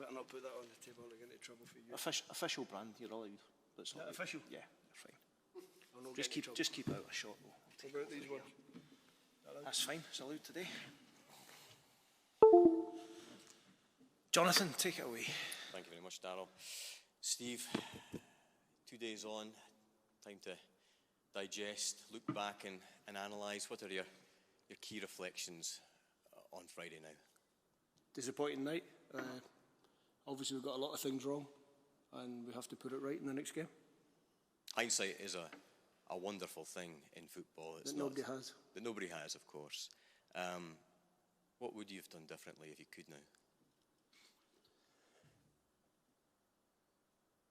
better not put that on the table to get into trouble for you. Official brand, you're allowed. That's all. Official? Yeah, you're fine. Just keep out of a shot though. What about these ones? That's fine. It's allowed today. Jonathan, take it away. Thank you very much, Darryl. Steve, 2 days on, time to digest, look back and analyse. What are your key reflections on Friday night? Disappointing night. Obviously we've got a lot of things wrong and we have to put it right in the next game. Hindsight is a wonderful thing in football. That nobody has. That nobody has, of course. What would you have done differently if you could now?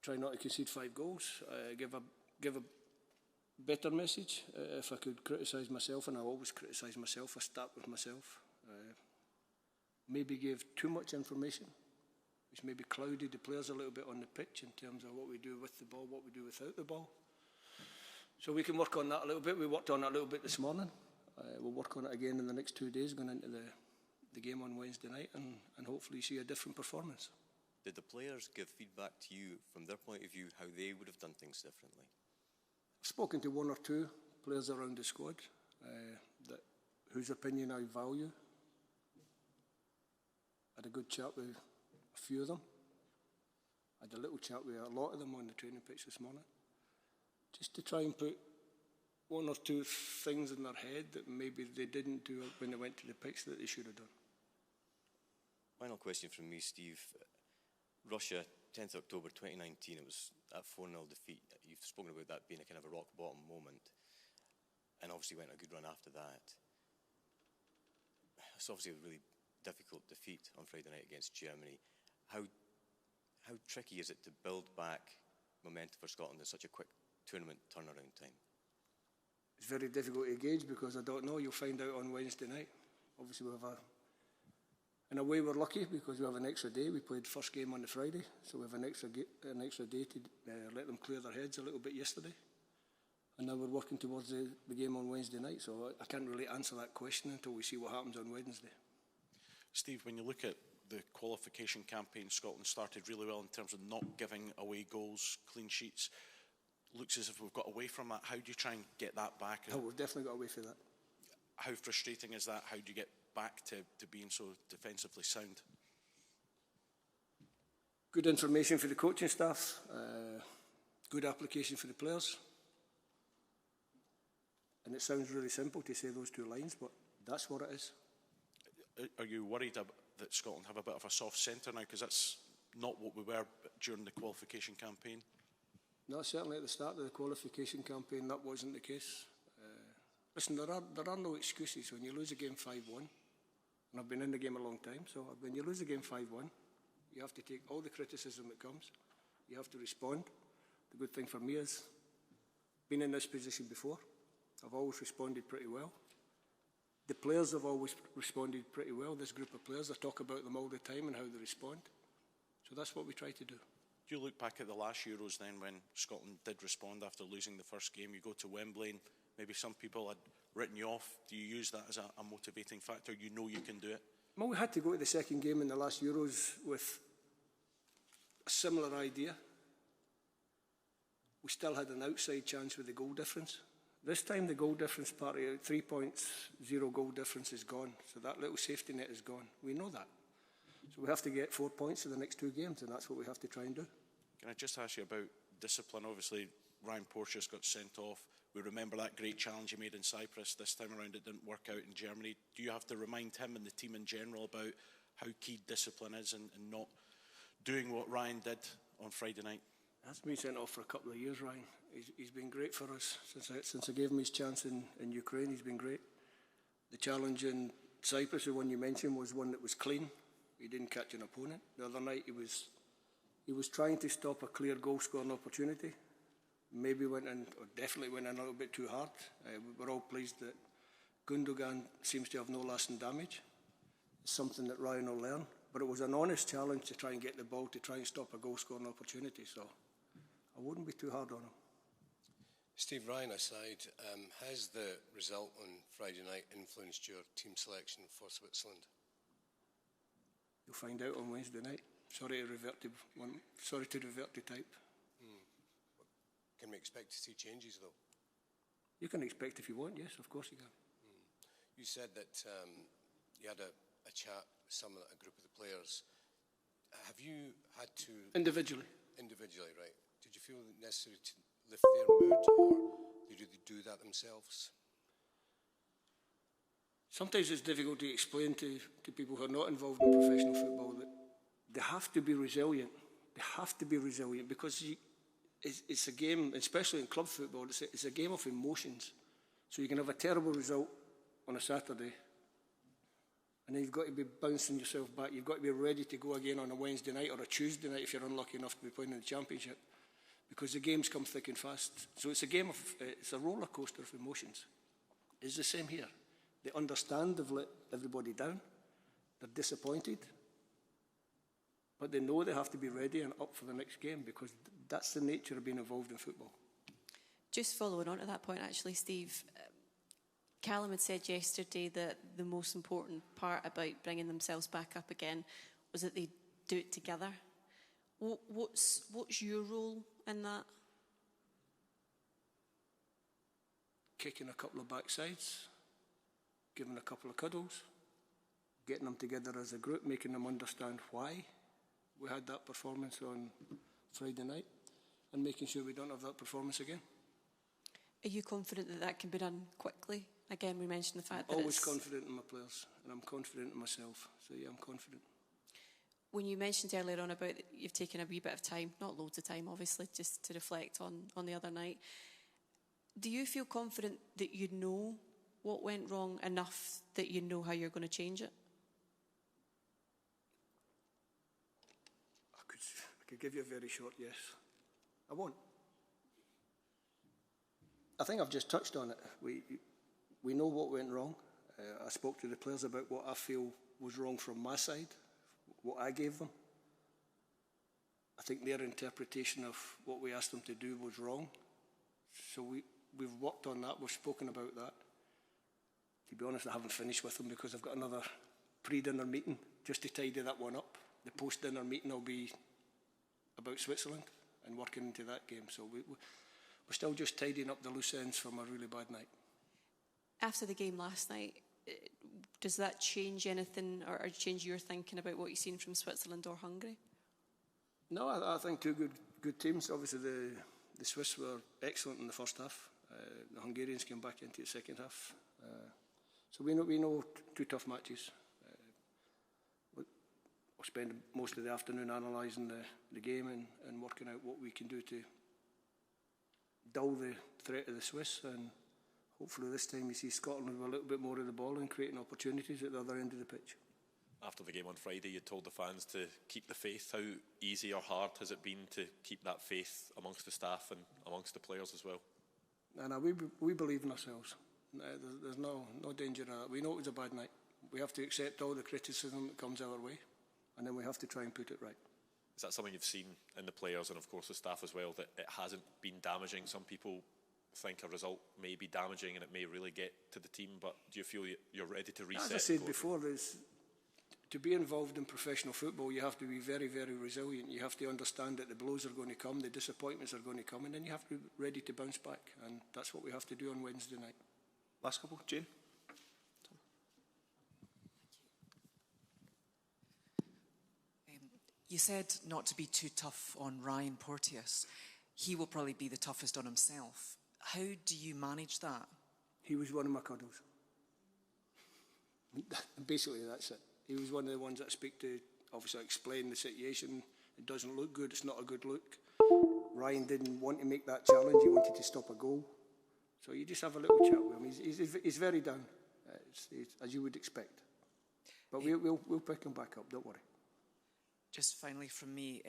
Try not to concede 5 goals. Give a better message. If I could criticise myself, and I always criticise myself, I start with myself. Maybe give too much information, which maybe clouded the players a little bit on the pitch in terms of what we do with the ball, what we do without the ball. So we can work on that a little bit. We worked on that a little bit this morning. We'll work on it again in the next 2 days, going into the game on Wednesday night, and hopefully see a different performance. Did the players give feedback to you from their point of view how they would have done things differently? I've spoken to 1 or 2 players around the squad whose opinion I value. I had a good chat with a few of them. I had a little chat with a lot of them on the training pitch this morning, just to try and put 1 or 2 things in their head that maybe they didn't do when they went to the pitch that they should have done. Final question from me, Steve. Russia, 10th October 2019, it was that 4-0 defeat. You've spoken about that being a kind of a rock bottom moment, and obviously went a good run after that. It's obviously a really difficult defeat on Friday night against Germany. How tricky is it to build back momentum for Scotland in such a quick tournament turnaround time? It's very difficult to gauge because I don't know. You'll find out on Wednesday night. Obviously we have in a way we're lucky because we have an extra day. We played first game on the Friday, so we have an extra day to let them clear their heads a little bit yesterday. And now we're working towards the game on Wednesday night, so I can't really answer that question until we see what happens on Wednesday. Steve, when you look at the qualification campaign, Scotland started really well in terms of not giving away goals, clean sheets. Looks as if we've got away from that. How do you try and get that back? Oh, we've definitely got away from that. How frustrating is that? How do you get back to being so defensively sound? Good information for the coaching staff, good application for the players. And it sounds really simple to say those 2 lines, but that's what it is. Are you worried that Scotland have a bit of a soft centre now? Because that's not what we were during the qualification campaign. No, certainly at the start of the qualification campaign, that wasn't the case. Listen, there are no excuses when you lose a game 5-1. And I've been in the game a long time, so when you lose a game 5-1, you have to take all the criticism that comes. You have to respond. The good thing for me is, been in this position before. I've always responded pretty well. The players have always responded pretty well. This group of players, I talk about them all the time and how they respond. So that's what we try to do. Do you look back at the last Euros then when Scotland did respond after losing the first game? You go to Wembley and maybe some people had written you off. Do you use that as a motivating factor? You know you can do it? Well, we had to go to the second game in the last Euros with a similar idea. We still had an outside chance with the goal difference. This time the goal difference party, 3 points, 0 goal difference is gone. So that little safety net is gone. We know that. So we have to get 4 points in the next 2 games, and that's what we have to try and do. Can I just ask you about discipline? Obviously, Ryan Porteous got sent off. We remember that great challenge he made in Cyprus. This time around it didn't work out in Germany. Do you have to remind him and the team in general about how key discipline is and not doing what Ryan did on Friday night? That's been sent off for a couple of years, Ryan. He's been great for us since I gave him his chance in Ukraine. He's been great. The challenge in Cyprus, the one you mentioned, was one that was clean. He didn't catch an opponent. The other night he was trying to stop a clear goal scoring opportunity. Maybe went in, or definitely went in a little bit too hard. We're all pleased that Gundogan seems to have no lasting damage. It's something that Ryan will learn. But it was an honest challenge to try and get the ball to try and stop a goal scoring opportunity. So I wouldn't be too hard on him. Steve, Ryan aside, has the result on Friday night influenced your team selection for Switzerland? You'll find out on Wednesday night. Sorry to revert to type. Can we expect to see changes, though? You can expect if you want, yes, of course you can. You said that you had a chat with a group of the players. Have you had to... Individually. Individually, right. Did you feel it necessary to lift their mood, or did they do that themselves? Sometimes it's difficult to explain to people who are not involved in professional football that they have to be resilient. They have to be resilient because it's a game, especially in club football, it's a game of emotions. So you can have a terrible result on a Saturday, and then you've got to be bouncing yourself back. You've got to be ready to go again on a Wednesday night or a Tuesday night if you're unlucky enough to be playing in the Championship, because the games come thick and fast. So it's a roller coaster of emotions. It's the same here. They understand they've let everybody down. They're disappointed. But they know they have to be ready and up for the next game, because that's the nature of being involved in football. Just following on to that point, actually, Steve, Callum had said yesterday that the most important part about bringing themselves back up again was that they do it together. What's your role in that? Kicking a couple of backsides, giving a couple of cuddles, getting them together as a group, making them understand why we had that performance on Friday night, and making sure we don't have that performance again. Are you confident that that can be done quickly? Again, we mentioned the fact that always confident in my players, and I'm confident in myself. So yeah, I'm confident. When you mentioned earlier on about you've taken a wee bit of time, not loads of time obviously, just to reflect on the other night, do you feel confident that you know what went wrong enough that you know how you're going to change it? I could give you a very short yes. I won't. I think I've just touched on it. We know what went wrong. I spoke to the players about what I feel was wrong from my side, what I gave them. I think their interpretation of what we asked them to do was wrong. So we've worked on that. We've spoken about that. To be honest, I haven't finished with them because I've got another pre-dinner meeting just to tidy that one up. The post-dinner meeting will be about Switzerland and working into that game. So we're still just tidying up the loose ends from a really bad night. After the game last night, does that change anything or change your thinking about what you've seen from Switzerland or Hungary? No, I think two good teams. Obviously, the Swiss were excellent in the first half. The Hungarians came back into the second half. So we know two tough matches. We'll spend most of the afternoon analysing the game and working out what we can do to dull the threat of the Swiss, and hopefully this time you see Scotland with a little bit more of the ball and creating opportunities at the other end of the pitch. After the game on Friday, you told the fans to keep the faith. How easy or hard has it been to keep that faith amongst the staff and amongst the players as well? No, we believe in ourselves. There's no danger in that. We know it was a bad night. We have to accept all the criticism that comes our way, and then we have to try and put it right. Is that something you've seen in the players and of course the staff as well, that it hasn't been damaging? Some people think a result may be damaging and it may really get to the team, but do you feel you're ready to reset? As I said before, to be involved in professional football, you have to be very, very resilient. You have to understand that the blows are going to come, the disappointments are going to come, and then you have to be ready to bounce back, and that's what we have to do on Wednesday night. Last couple, Jane. You said not to be too tough on Ryan Porteous. He will probably be the toughest on himself. How do you manage that? He was one of my cuddles. Basically, that's it. He was one of the ones that I speak to, obviously I explain the situation. It doesn't look good, it's not a good look. Ryan didn't want to make that challenge, he wanted to stop a goal. So you just have a little chat with him. He's very down, as you would expect. But we'll pick him back up, don't worry. Just finally from me,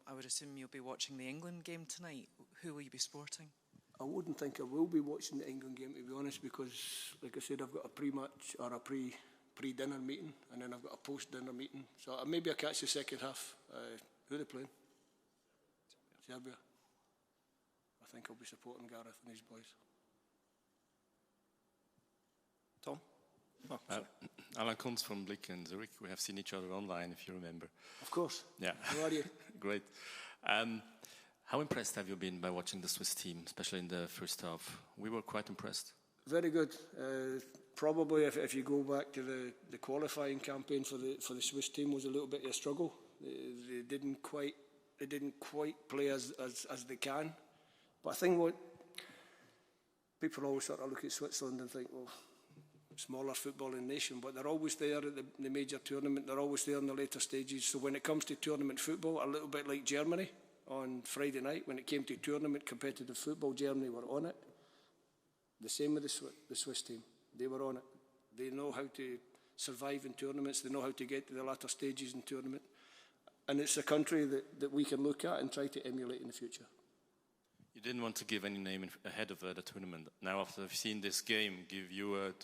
I would assume you'll be watching the England game tonight. Who will you be supporting? I wouldn't think I will be watching the England game, to be honest, because, like I said, I've got a pre-match or a pre-dinner meeting, and then I've got a post-dinner meeting. So maybe I'll catch the second half. Who are they playing? Serbia. I think I'll be supporting Gareth and his boys. Tom? Alan Kuntz from Blick and Zurich. We have seen each other online, if you remember. Of course. Yeah. How are you? Great. How impressed have you been by watching the Swiss team, especially in the first half? We were quite impressed. Very good. Probably, if you go back to the qualifying campaign for the Swiss team, was a little bit of a struggle. They didn't quite play as they can. But I think what people always sort of look at Switzerland and think, well, smaller footballing nation, but they're always there at the major tournament. They're always there in the later stages. So when it comes to tournament football, a little bit like Germany on Friday night, when it came to tournament competitive football, Germany were on it. The same with the Swiss team. They were on it. They know how to survive in tournaments. They know how to get to the latter stages in tournament. And it's a country that we can look at and try to emulate in the future. You didn't want to give any name ahead of the tournament. Now, after seeing this game, do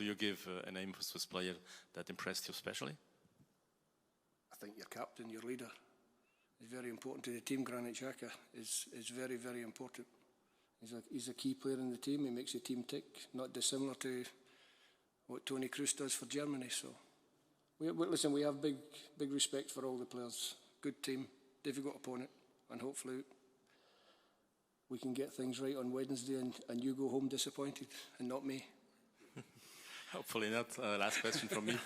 you give a name for a Swiss player that impressed you especially? I think your captain, your leader, is very important to the team. Granit Xhaka is very, very important. He's a key player in the team. He makes the team tick, not dissimilar to what Toni Kroos does for Germany. So, listen, we have big respect for all the players. Good team, difficult opponent, and hopefully we can get things right on Wednesday and you go home disappointed and not me. Hopefully not. Last question from me.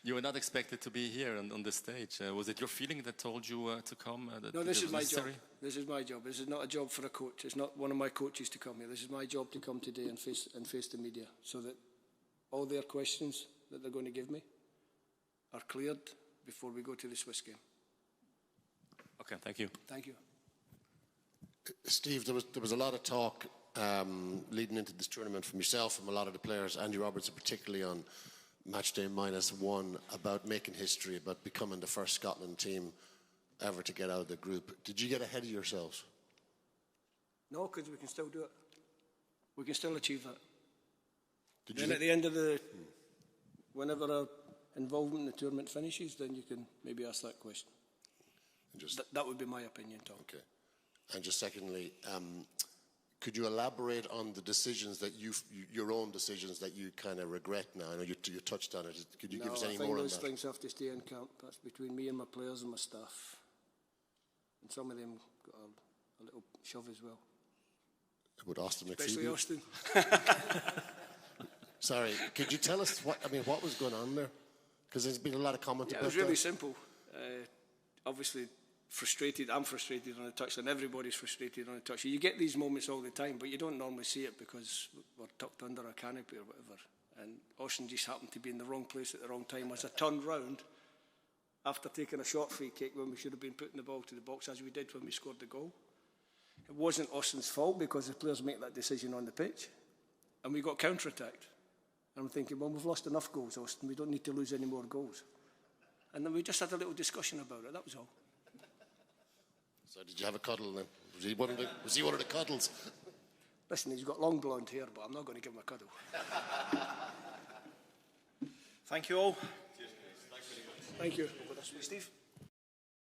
You were not expected to be here on the stage. Was it your feeling that told you to come? No, this is my job. This is my job. This is not a job for a coach. It's not one of my coaches to come here. This is my job to come today and face the media so that all their questions that they're going to give me are cleared before we go to the Swiss game. Okay, thank you. Thank you. Steve, there was a lot of talk leading into this tournament from yourself, from a lot of the players, Andy Robertson particularly on matchday -1, about making history, about becoming the first Scotland team ever to get out of the group. Did you get ahead of yourselves? No, because we can still do it. We can still achieve that. Then at the end of whenever our involvement in the tournament finishes, then you can maybe ask that question. That would be my opinion, Tom. Okay. And just secondly, could you elaborate on the decisions that your own decisions that you kind of regret now? I know you touched on it. Could you give us any more on that? I think those things have to stay in camp. That's between me and my players and my staff. And some of them got a little shove as well. Would Austin Especially Austin. Sorry, could you tell us what was going on there? Because there's been a lot of comment about that. It was really simple. Obviously, frustrated. I'm frustrated on the touch, and everybody's frustrated on the touch. You get these moments all the time, but you don't normally see it because we're tucked under a canopy or whatever. And Austin just happened to be in the wrong place at the wrong time. As I turned round after taking a short free kick when we should have been putting the ball to the box, as we did when we scored the goal. It wasn't Austin's fault because the players make that decision on the pitch, and we got counter-attacked. And I'm thinking, well, we've lost enough goals, Austin. We don't need to lose any more goals. And then we just had a little discussion about it. That was all. So did you have a cuddle then? Was he one of the cuddles? Listen, he's got long blonde hair, but I'm not going to give him a cuddle. Thank you all. Thank you. Steve.